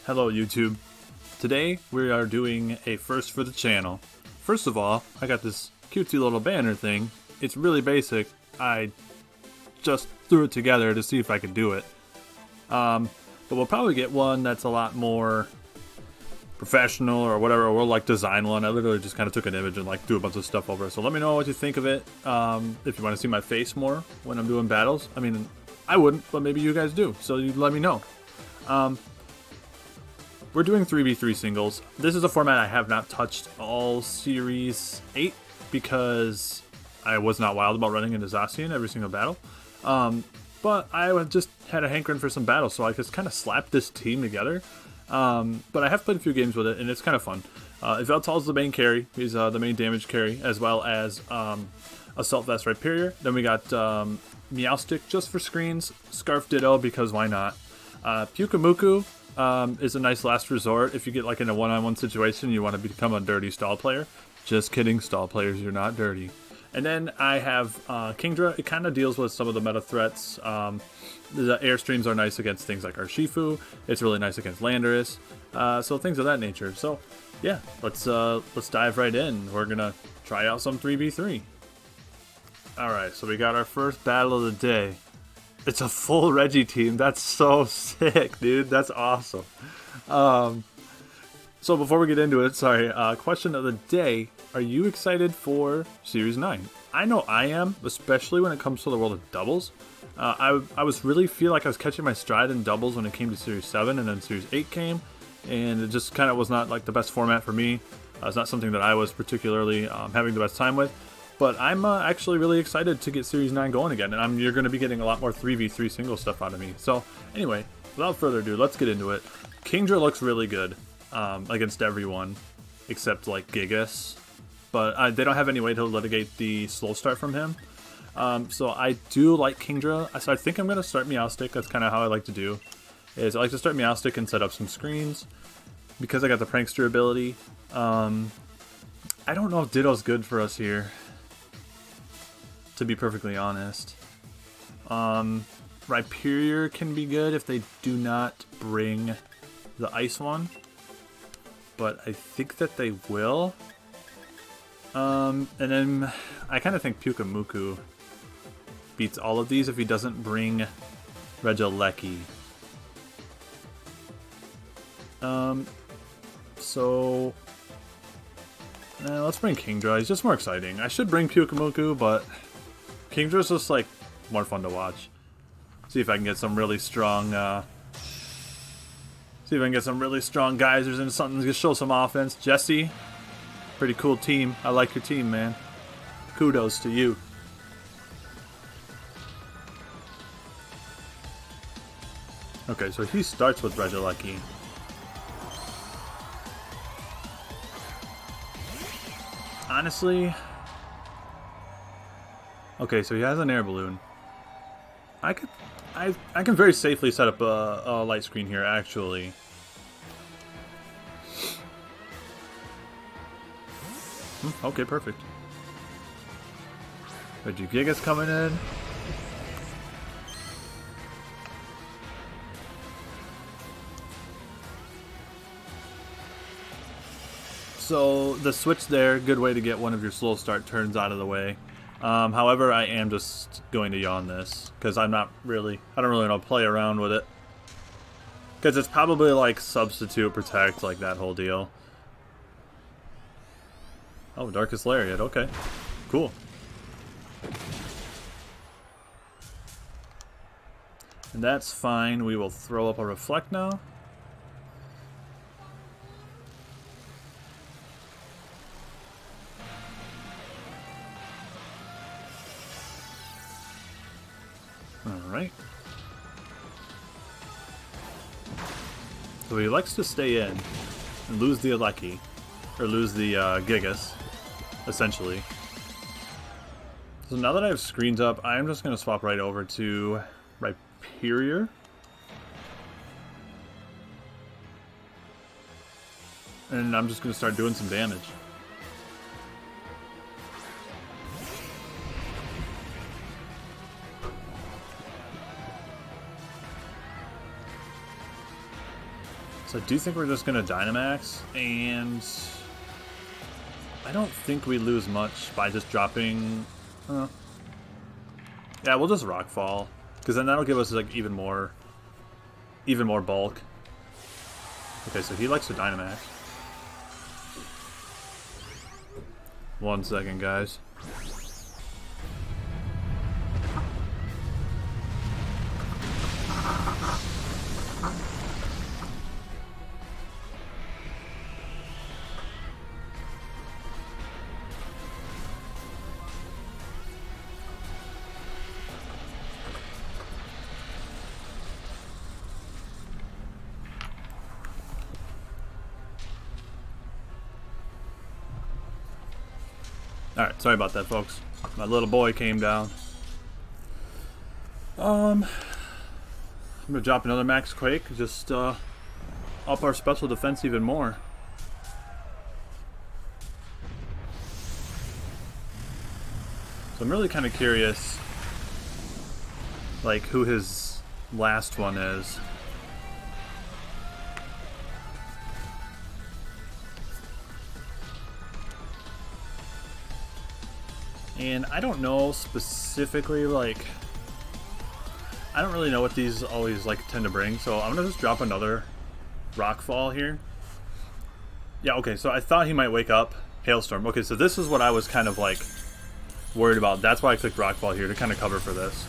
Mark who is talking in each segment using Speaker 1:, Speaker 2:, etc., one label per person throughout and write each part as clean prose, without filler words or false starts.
Speaker 1: Hello YouTube. Today we are doing a first for the channel. First of all, I got this cutesy little banner thing. It's really basic. I just threw it together to see if I could do it. But we'll probably get one that's a lot more professional or whatever. We'll like design one. I literally just kind of took an image and like threw a bunch of stuff over it. So let me know what you think of it. If you want to see my face more when I'm doing battles. I mean, I wouldn't, but maybe you guys do. So you let me know. We're doing 3v3 singles. This is a format I have not touched all Series 8 because I was not wild about running into Zacian every single battle. But I just had a hankering for some battles, so I just kind of slapped this team together. But I have played a few games with it, and it's kind of fun. Yveltal is the main carry. He's the main damage carry, as well as Assault Vest Rhyperior. Then we got Meowstick just for screens. Scarf Ditto, because why not? Pyukumuku is a nice last resort if you get like in a one-on-one situation you want to become a dirty stall player. Just kidding, stall players, you're not dirty. And then I have Kingdra. It kind of deals with some of the meta threats. The airstreams are nice against things like Urshifu. It's really nice against Landorus. So things of that nature. So yeah, let's dive right in. We're gonna try out some 3v3. All right, so we got our first battle of the day. It's a full Regi team. That's so sick, dude. That's awesome. So before we get into it, sorry, question of the day. Are you excited for Series 9? I know I am, especially when it comes to the world of doubles. I was really feel like I was catching my stride in doubles when it came to Series 7 and then Series 8 came. And it just kind of was not like the best format for me. It's not something that I was particularly having the best time with. But I'm actually really excited to get Series 9 going again, and you're going to be getting a lot more 3v3 single stuff out of me. So anyway, without further ado, let's get into it. Kingdra looks really good against everyone except like Gigas, but they don't have any way to litigate the slow start from him. So I do like Kingdra, so I think I'm going to start Meowstick. That's kind of how I like to do, is I like to start Meowstick and set up some screens because I got the Prankster ability. I don't know if Ditto's good for us here, to be perfectly honest. Rhyperior can be good if they do not bring the ice one, but I think that they will. And then I kind of think Pyukumuku beats all of these if he doesn't bring Regieleki. So let's bring Kingdra. He's just more exciting. I should bring Pyukumuku, but Kingdra's just like more fun to watch. See if I can get some really strong geysers and something to show some offense. Jesse, pretty cool team. I like your team, man. Kudos to you. Okay, so he starts with Regieleki. Honestly, okay, so he has an air balloon. I can very safely set up a light screen here, actually. Okay, perfect. Regigigas coming in. So the switch there, good way to get one of your slow start turns out of the way. However, I am just going to yawn this because I don't really know play around with it, because it's probably like substitute protect, like that whole deal. Oh, Darkest Lariat. Okay, cool. And that's fine. We will throw up a Reflect now. Alright. So he likes to stay in and lose the Aleki, or lose the Gigas, essentially. So now that I have screens up, I'm just going to swap right over to Rhyperior. And I'm just going to start doing some damage. So I do think we're just going to Dynamax, and I don't think we lose much by just dropping... Yeah, we'll just Rockfall, because then that'll give us like even more bulk. Okay, so he likes to Dynamax. 1 second, guys. Alright, sorry about that, folks. My little boy came down. I'm gonna drop another Max Quake, just up our special defense even more. So I'm really kind of curious, like, who his last one is. And I don't know specifically, like, I don't really know what these always like tend to bring, so I'm gonna just drop another Rockfall here. Yeah, okay, so I thought he might wake up Hailstorm. Okay, so this is what I was kind of like worried about. That's why I clicked Rockfall here, to kind of cover for this.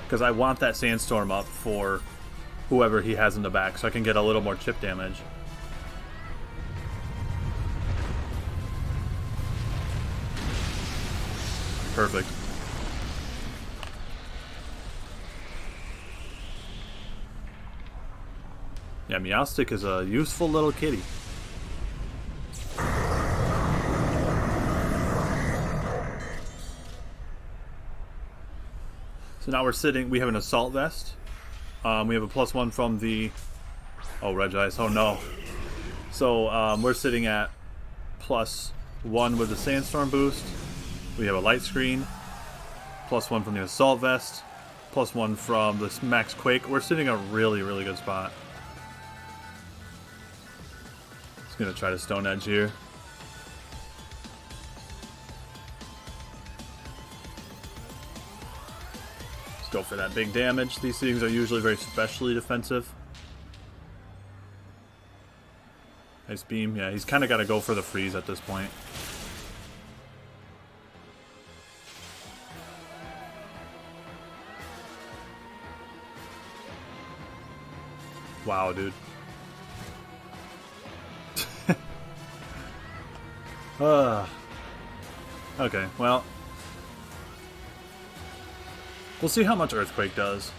Speaker 1: Because I want that Sandstorm up for whoever he has in the back, so I can get a little more chip damage. Perfect. Yeah, Meowstic is a useful little kitty. So now we're sitting, we have an Assault Vest. We have a +1 from the... Oh, Regice, oh no. So we're sitting at +1 with the Sandstorm boost. We have a Light Screen, +1 from the Assault Vest, +1 from this Max Quake. We're sitting in a really, really good spot. Just gonna try to Stone Edge here. Let's go for that big damage. These things are usually very specially defensive. Nice beam. Yeah, he's kind of got to go for the freeze at this point. Wow, dude. Okay, well. We'll see how much Earthquake does.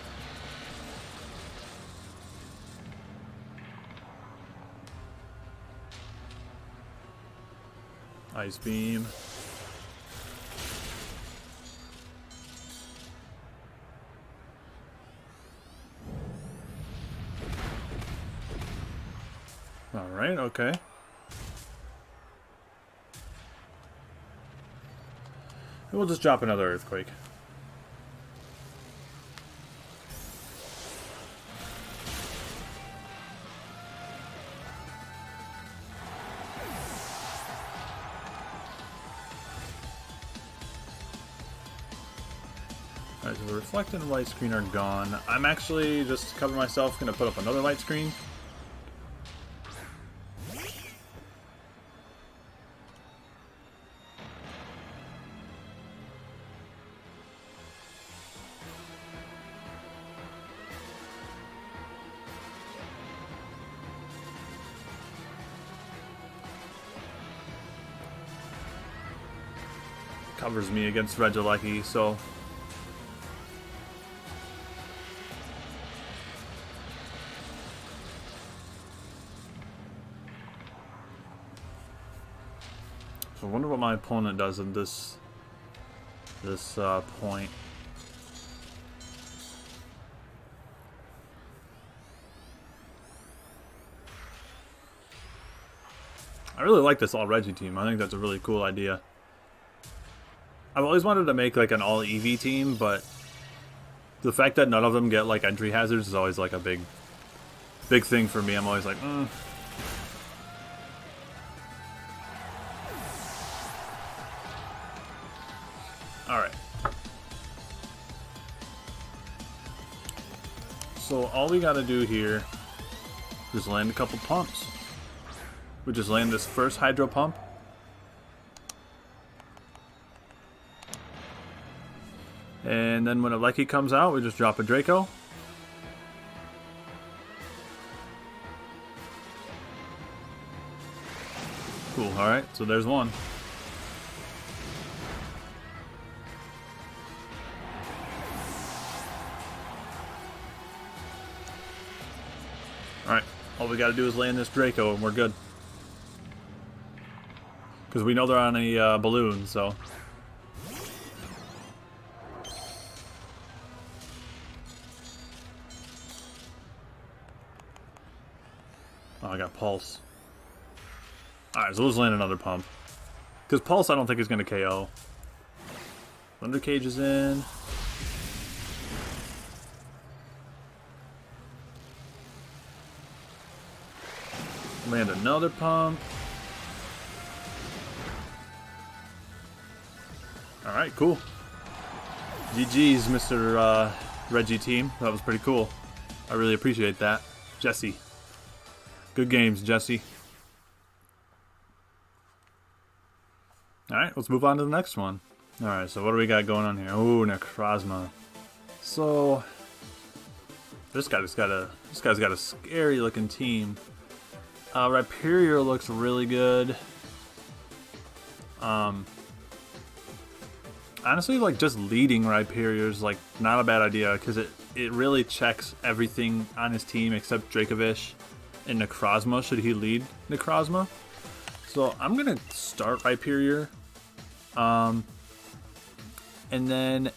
Speaker 1: Ice Beam. Alright, okay. We'll just drop another Earthquake. Alright, so the Reflect and Light Screen are gone. I'm actually, just to cover myself, going to put up another Light Screen. Covers me against Regieleki, so... So I wonder what my opponent does in this point. I really like this All-Regi team. I think that's a really cool idea. I've always wanted to make like an all-EV team, but The fact that none of them get like entry hazards is always like a big thing for me. I'm always like, Alright. So all we gotta do here is land a couple pumps. We just land this first hydro pump. And then when a Lecky comes out, we just drop a Draco. Cool, alright, so there's one. Alright, all we gotta do is land this Draco and we're good. Because we know they're on a balloon, so... Oh, I got Pulse. Alright, so let's land another pump. Because Pulse I don't think is going to KO. Thunder Cage is in. Land another pump. Alright, cool. GG's, Mr. Reggie team. That was pretty cool. I really appreciate that. Jesse. Good games, Jesse. Alright, let's move on to the next one. Alright, so what do we got going on here? Oh, Necrozma. So this guy's got a scary looking team. Rhyperior looks really good. Honestly, like just leading Rhyperior is like not a bad idea because it really checks everything on his team except Dracovish and Necrozma should he lead Necrozma. So I'm gonna start Rhyperior. And then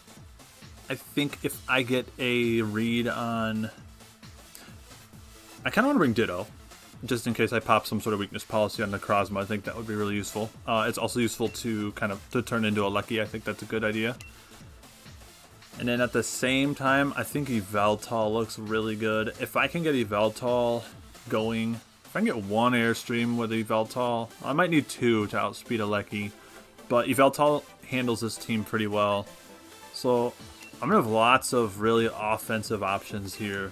Speaker 1: I think if I get a read on... I kind of want to bring Ditto, just in case I pop some sort of weakness policy on Necrozma. I think that would be really useful. It's also useful to to turn into a Lucky. I think that's a good idea. And then at the same time, I think Yveltal looks really good. If I can get Yveltal going, if I can get one Airstream with Yveltal, I might need two to outspeed a Lecky. But Yveltal handles this team pretty well. So I'm going to have lots of really offensive options here.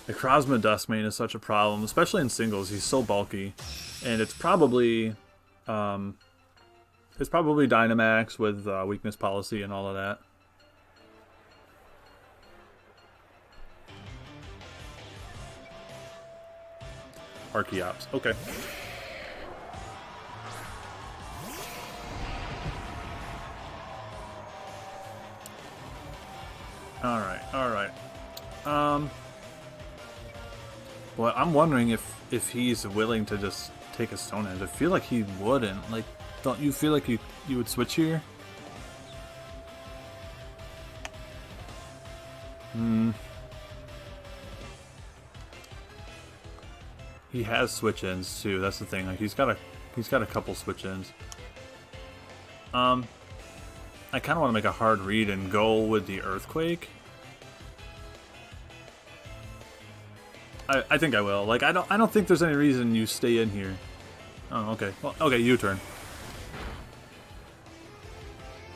Speaker 1: Necrozma Dustmane is such a problem, especially in singles. He's so bulky. And it's probably Dynamax with weakness policy and all of that. Archeops, okay. Alright. Well, I'm wondering if he's willing to just take a Stone Edge. I feel like he wouldn't. Like, don't you feel like you would switch here? He has switch-ins too. That's the thing. Like he's got a couple switch-ins. I kind of want to make a hard read and go with the Earthquake. I think I will. Like I don't think there's any reason you stay in here. Oh, okay. Well, okay, U-turn.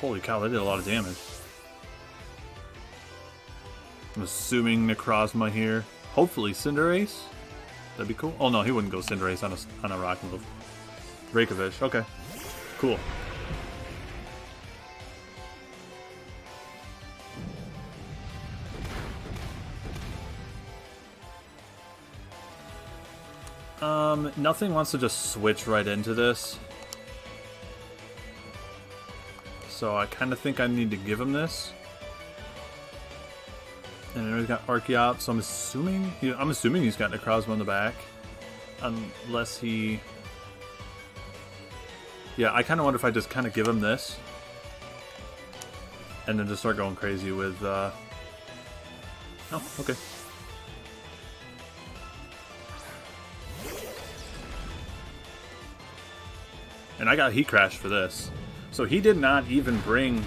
Speaker 1: Holy cow, that did a lot of damage. I'm assuming Necrozma here. Hopefully Cinderace. That'd be cool. Oh no, he wouldn't go Cinderace on a rock move. Dracovish, okay. Cool. Nothing wants to just switch right into this. So I kind of think I need to give him this. And then we've got Archeops, so I'm assuming he's got Necrozma in the back. Unless he... Yeah, I kind of wonder if I just kind of give him this. And then just start going crazy with... Oh, okay. And I got Heat Crash for this. So he did not even bring...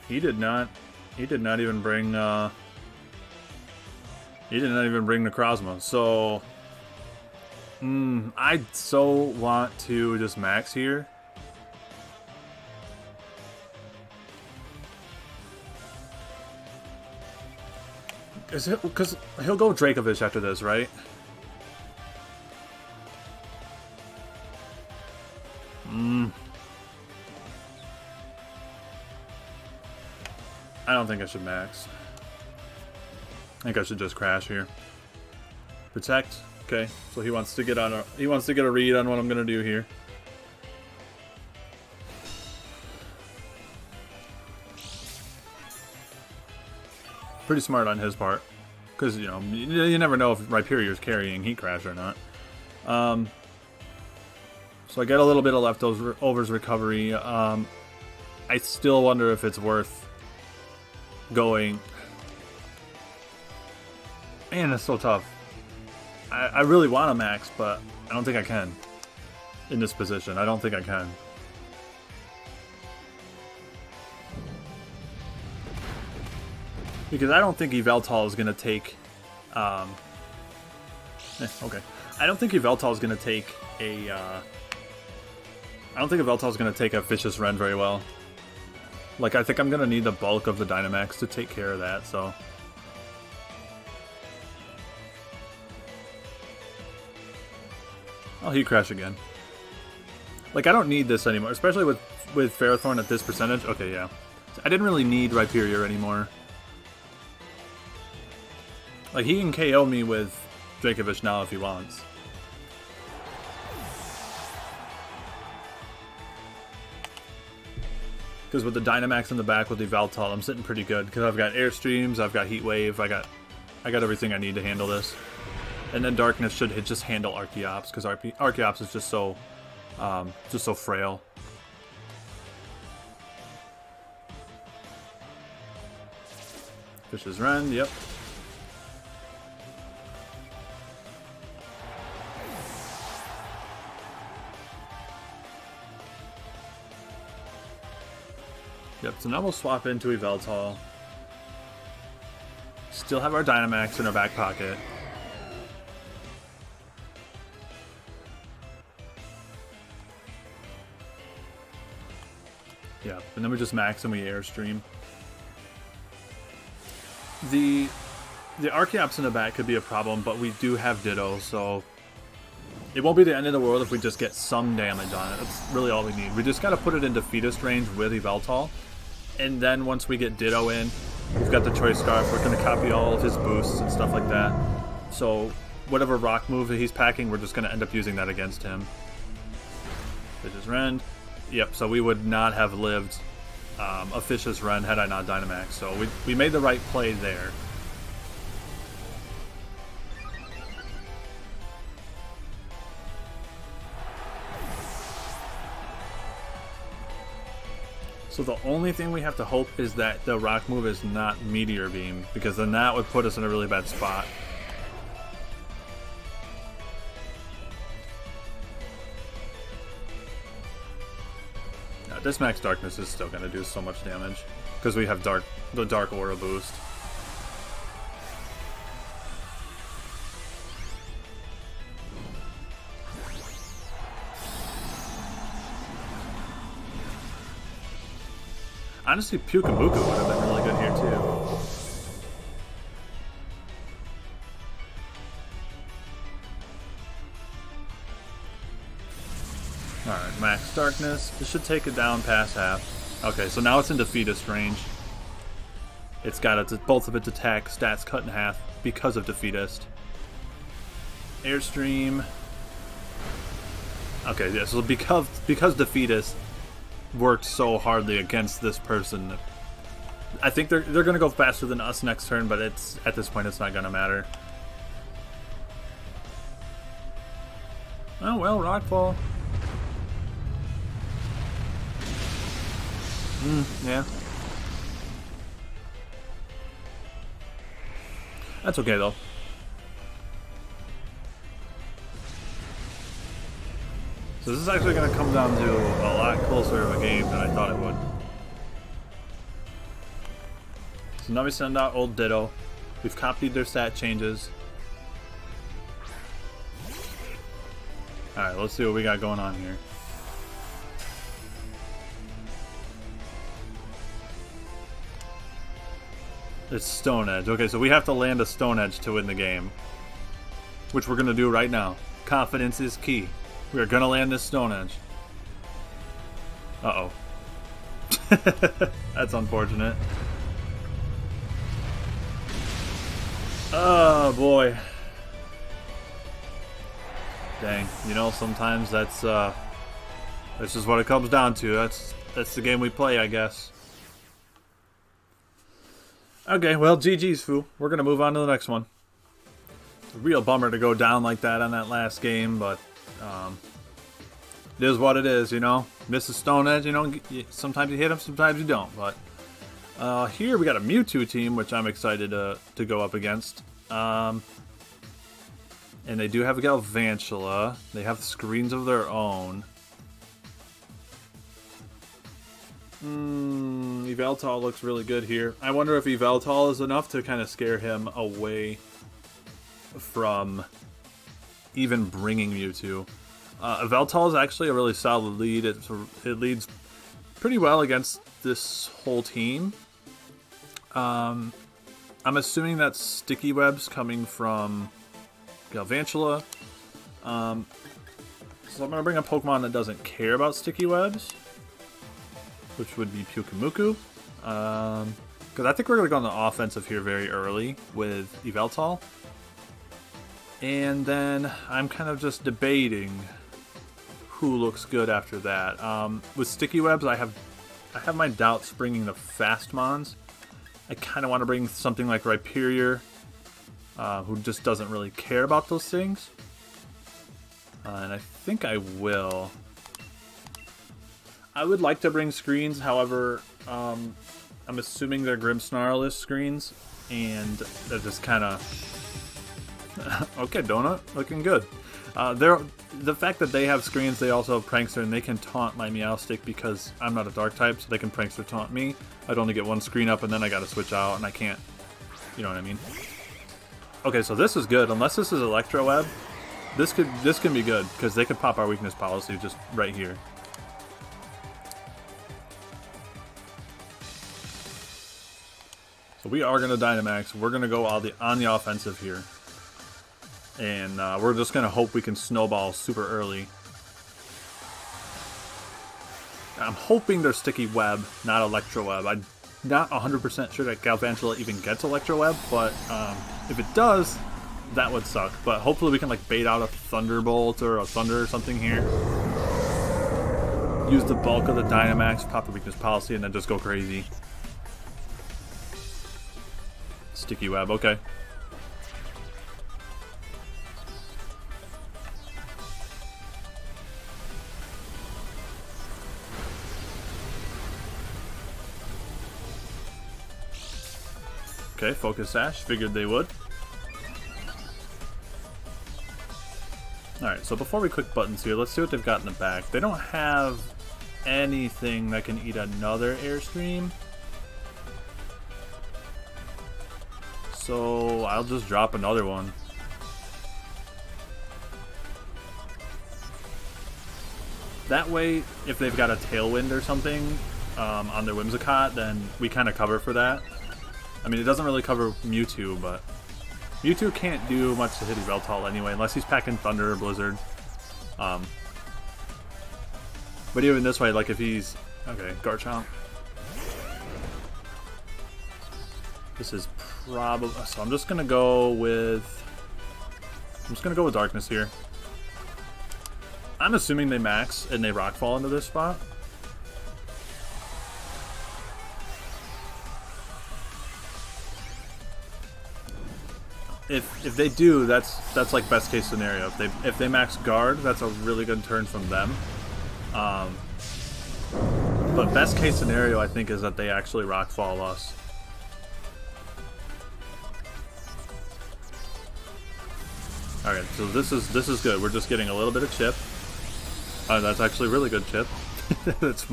Speaker 1: He did not even bring, he did not even bring Necrozma. So... I so want to just max here. Because he'll go Dracovish after this, right? I don't think I should max. I think I should just crash here. Protect. Okay, so he wants to get on a read on what I'm gonna do here. Pretty smart on his part, because you know you never know if Rhyperior's carrying Heat Crash or not. So I get a little bit of leftovers recovery. I still wonder if it's worth going. Man, it's so tough. I really want to max, but I don't think I can. In this position, I don't think I can. Because I don't think Yveltal is going to take... okay. I don't think Yveltal is going to take a... I don't think Yveltal is going to take a Vicious Rend very well. Like, I think I'm going to need the bulk of the Dynamax to take care of that, so... I'll Heat Crash again. Like, I don't need this anymore, especially with Ferrothorn at this percentage. Okay, yeah. I didn't really need Rhyperior anymore. Like, he can KO me with Dracovish now if he wants. Because with the Dynamax in the back with the Yveltal, I'm sitting pretty good. Because I've got Airstreams, I've got Heat Wave, I got everything I need to handle this. And then Darkness should just handle Archeops, because Archeops is just so frail. Vicious Rend, yep. Yep, so now we'll swap into Yveltal. Still have our Dynamax in our back pocket. Yeah, and then we just max and we Airstream. The Archeops in the back could be a problem, but we do have Ditto, so it won't be the end of the world if we just get some damage on it. That's really all we need. We just got to put it in defeatist range with Yveltal, and then once we get Ditto in, we've got the Choice Scarf. We're going to copy all of his boosts and stuff like that. So whatever rock move that he's packing, we're just going to end up using that against him. Vicious Rend. Yep, so we would not have lived a Vicious Rend had I not Dynamax. So we made the right play there. So the only thing we have to hope is that the rock move is not Meteor Beam, because then that would put us in a really bad spot. This Max Darkness is still going to do so much damage because we have the Dark Aura boost. Honestly, Pukamuku would have been really good here too. Alright, Max Darkness. This should take it down past half. Okay, so now it's in defeatist range. It's got both of its attack stats cut in half because of defeatist. Airstream. Okay, yeah, so because defeatist worked so hardly against this person, I think they're gonna go faster than us next turn, but it's at this point it's not gonna matter. Oh well, Rockfall. Yeah. That's okay though. So this is actually going to come down to a lot closer of a game than I thought it would. So now we send out old Ditto. We've copied their stat changes. Alright, let's see what we got going on here. It's Stone Edge. Okay, so we have to land a Stone Edge to win the game. Which we're going to do right now. Confidence is key. We are going to land this Stone Edge. Uh-oh. That's unfortunate. Oh, boy. Dang. You know, sometimes that's just what it comes down to. That's the game we play, I guess. Okay, well, GG's, foo. We're going to move on to the next one. It's a real bummer to go down like that on that last game, but it is what it is, you know? Miss a Stone Edge, you know? Sometimes you hit them, sometimes you don't, but here we got a Mewtwo team, which I'm excited to go up against. And they do have a Galvantula. They have screens of their own. Yveltal looks really good here. I wonder if Yveltal is enough to kind of scare him away from even bringing Mewtwo. Yveltal is actually a really solid lead. It leads pretty well against this whole team. I'm assuming that's Sticky Webs coming from Galvantula. So I'm going to bring a Pokemon that doesn't care about Sticky Webs, which would be Pyukumuku. Because I think we're going to go on the offensive here very early with Yveltal. And then I'm kind of just debating who looks good after that. With Sticky Webs, I have my doubts bringing the fast mons. I kind of want to bring something like Rhyperior, who just doesn't really care about those things. And I think I will. I would like to bring screens, however, I'm assuming they're Grimmsnarl screens, and they're just kind of... Okay, Donut, looking good. The fact that they have screens, they also have Prankster, and they can taunt my Meowstic because I'm not a Dark type, so they can Prankster taunt me. I'd only get one screen up, and then I gotta switch out, and I can't... You know what I mean? Okay, so this is good. Unless this is Electro Web, this can be good, because they could pop our weakness policy just right here. So we are going to Dynamax. We're going to go on the offensive here. And we're just going to hope we can snowball super early. I'm hoping they're Sticky Web, not Electro Web. I'm not 100% sure that Galvantula even gets Electro Web, but if it does, that would suck. But hopefully we can like bait out a Thunderbolt or a Thunder or something here. Use the bulk of the Dynamax, pop the weakness policy, and then just go crazy. Sticky Web, okay. Okay, Focus Sash. Figured they would. Alright, so before we click buttons here, let's see what they've got in the back. They don't have anything that can eat another Airstream. So I'll just drop another one. That way, if they've got a Tailwind or something on their Whimsicott, then we kind of cover for that. I mean, it doesn't really cover Mewtwo, but Mewtwo can't do much to hit Yveltal anyway, unless he's packing Thunder or Blizzard. But even this way, like if he's... Okay, Garchomp. This is probably... So I'm just going to go with... Darkness here. I'm assuming they max and they Rockfall into this spot. If they do, that's like best case scenario. If they max guard, that's a really good turn from them. But best case scenario, I think, is that they actually Rockfall us. Alright, so this is good. We're just getting a little bit of chip. That's actually really good chip. That's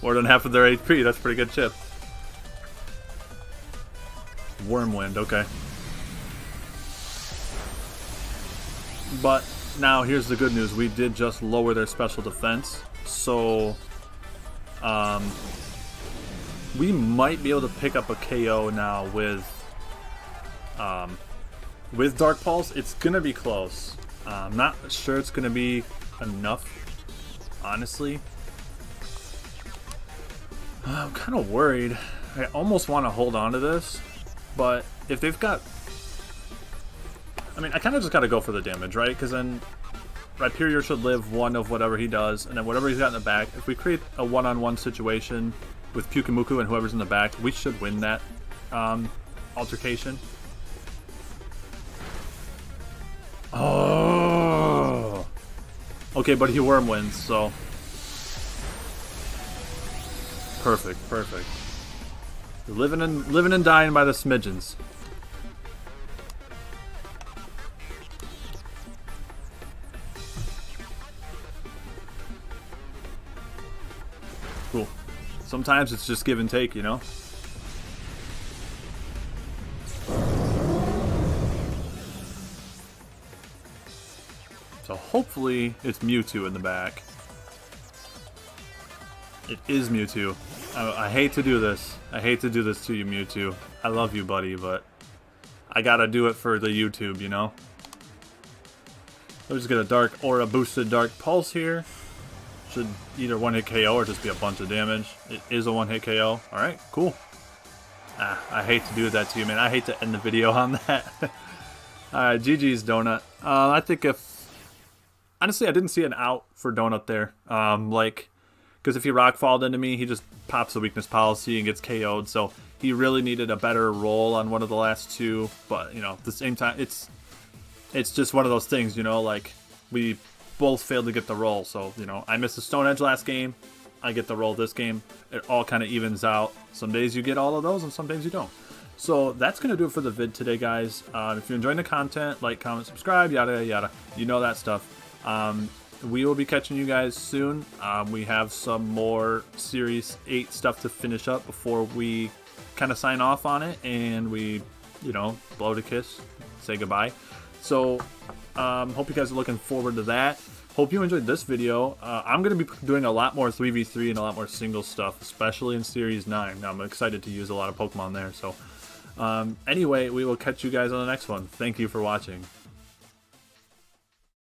Speaker 1: more than half of their HP. That's pretty good chip. Wormwind, okay. But now here's the good news. We did just lower their special defense. So we might be able to pick up a KO now with Dark Pulse. It's gonna be close. I'm not sure it's gonna be enough, honestly. I'm kind of worried. I almost want to hold on to this, but if they've got, I mean, I kind of just got to go for the damage, right? Because then Rhyperior should live one of whatever he does, and then whatever he's got in the back, if we create a one-on-one situation with Pyukumuku and whoever's in the back, we should win that altercation. Oh! Okay, but he worm wins, so... Perfect, perfect. Living and dying by the smidgens. Cool. Sometimes it's just give and take, you know? So hopefully it's Mewtwo in the back. It is Mewtwo. I hate to do this. I hate to do this to you, Mewtwo. I love you, buddy, but I gotta do it for the YouTube, you know? We'll just get a Dark or a boosted Dark Pulse here. Should either one-hit KO or just be a bunch of damage. It is a one-hit KO. Alright, cool. I hate to do that to you, man. I hate to end the video on that. Alright, GG's Donut. I think honestly, I didn't see an out for Donut there. Because if he rock falled into me, he just pops the weakness policy and gets KO'd. So he really needed a better roll on one of the last two. But, you know, at the same time, it's just one of those things, you know, like we both failed to get the roll. So, you know, I missed the Stone Edge last game. I get the roll this game. It all kind of evens out. Some days you get all of those and some days you don't. So that's going to do it for the vid today, guys. If you're enjoying the content, like, comment, subscribe, yada, yada. You know that stuff. We will be catching you guys soon. We have some more Series 8 stuff to finish up before we kind of sign off on it and we, you know, blow the kiss, say goodbye. So, hope you guys are looking forward to that. Hope you enjoyed this video. I'm going to be doing a lot more 3v3 and a lot more single stuff, especially in Series 9. Now, I'm excited to use a lot of Pokemon there. So, anyway, we will catch you guys on the next one. Thank you for watching.